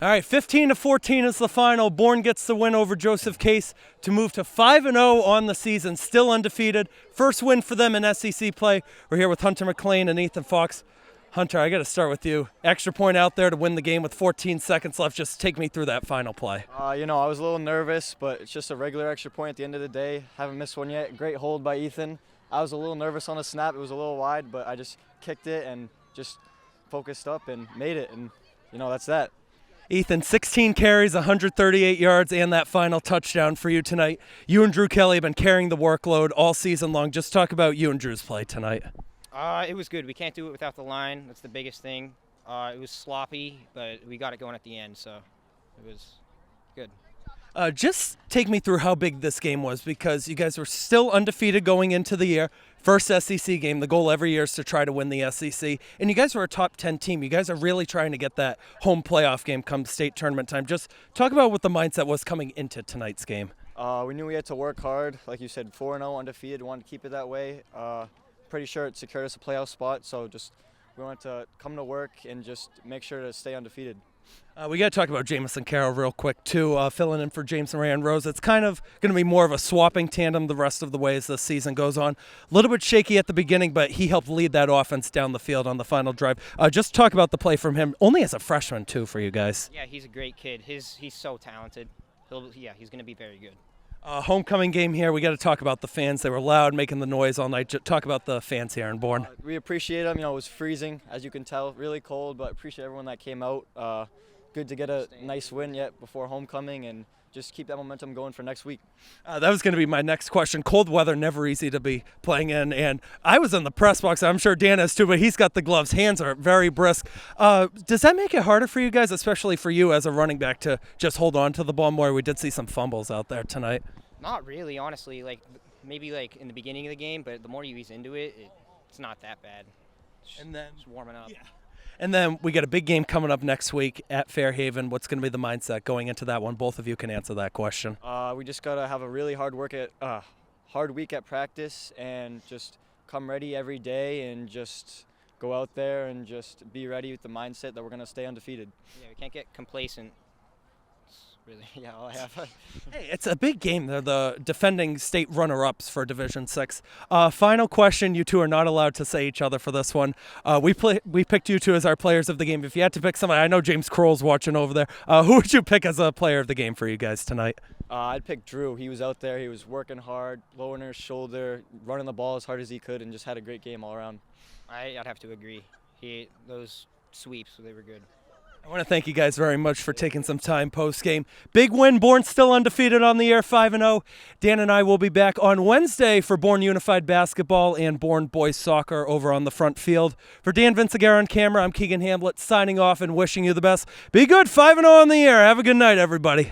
All right, 15-14 is the final. Bourne gets the win over Joseph Case to move to 5-0 on the season, still undefeated. First win for them in SEC play. We're here with Hunter McClain and Ethan Fox. Hunter, I got to start with you. Extra point out there to win the game with 14 seconds left. Just take me through that final play. I was a little nervous, but it's just a regular extra point at the end of the day. Haven't missed one yet. Great hold by Ethan. I was a little nervous on the snap. It was a little wide, but I just kicked it and just focused up and made it. And, that's that. Ethan, 16 carries, 138 yards, and that final touchdown for you tonight. You and Drew Kelly have been carrying the workload all season long. Just talk about you and Drew's play tonight. It was good. We can't do it without the line. That's the biggest thing. It was sloppy, but we got it going at the end, so it was good. Just take me through how big this game was, because you guys were still undefeated going into the year. First SEC game. The goal every year is to try to win the SEC. And you guys are a top 10 team. You guys are really trying to get that home playoff game come state tournament time. Just talk about what the mindset was coming into tonight's game. We knew we had to work hard. Like you said, 4-0 undefeated. Wanted to keep it that way. Pretty sure it secured us a playoff spot. So we wanted to come to work and just make sure to stay undefeated. We got to talk about Jamison Carroll real quick, too, filling in for James Moran Rose. It's kind of going to be more of a swapping tandem the rest of the way as the season goes on. A little bit shaky at the beginning, but he helped lead that offense down the field on the final drive. Just talk about the play from him, only as a freshman, too, for you guys. Yeah, he's a great kid. He's so talented. He's going to be very good. Homecoming game here. We got to talk about the fans. They were loud, making the noise all night. Talk about the fans here in Bourne. We appreciate them. It was freezing, as you can tell, really cold, but appreciate everyone that came out. Good to get a nice win yet before homecoming and just keep that momentum going for next week. That was going to be my next question. Cold weather, never easy to be playing in. And I was in the press box. I'm sure Dan has too, but he's got the gloves. Hands are very brisk. Does that make it harder for you guys, especially for you as a running back, to just hold on to the ball more? We did see some fumbles out there tonight. Not really, honestly. Maybe in the beginning of the game, but the more you ease into it, it's not that bad. Just warming up. Yeah. And then we got a big game coming up next week at Fairhaven. What's going to be the mindset going into that one? Both of you can answer that question. We just got to have a really hard week at practice and just come ready every day and just go out there and just be ready with the mindset that we're going to stay undefeated. Yeah, we can't get complacent. Really, all I have. Hey, it's a big game. They're the defending state runner-ups for Division VI. Final question. You two are not allowed to say each other for this one. We picked you two as our players of the game. If you had to pick somebody, I know James Kroll's watching over there. Who would you pick as a player of the game for you guys tonight? I'd pick Drew. He was out there. He was working hard, lowering his shoulder, running the ball as hard as he could, and just had a great game all around. I'd have to agree. Those sweeps, they were good. I want to thank you guys very much for taking some time post-game. Big win. Bourne still undefeated on the year, 5-0. Dan and I will be back on Wednesday for Bourne Unified Basketball and Bourne Boys Soccer over on the front field. For Dan Vinciguerra on camera, I'm Keegan Hamblett signing off and wishing you the best. Be good, 5-0 on the year. Have a good night, everybody.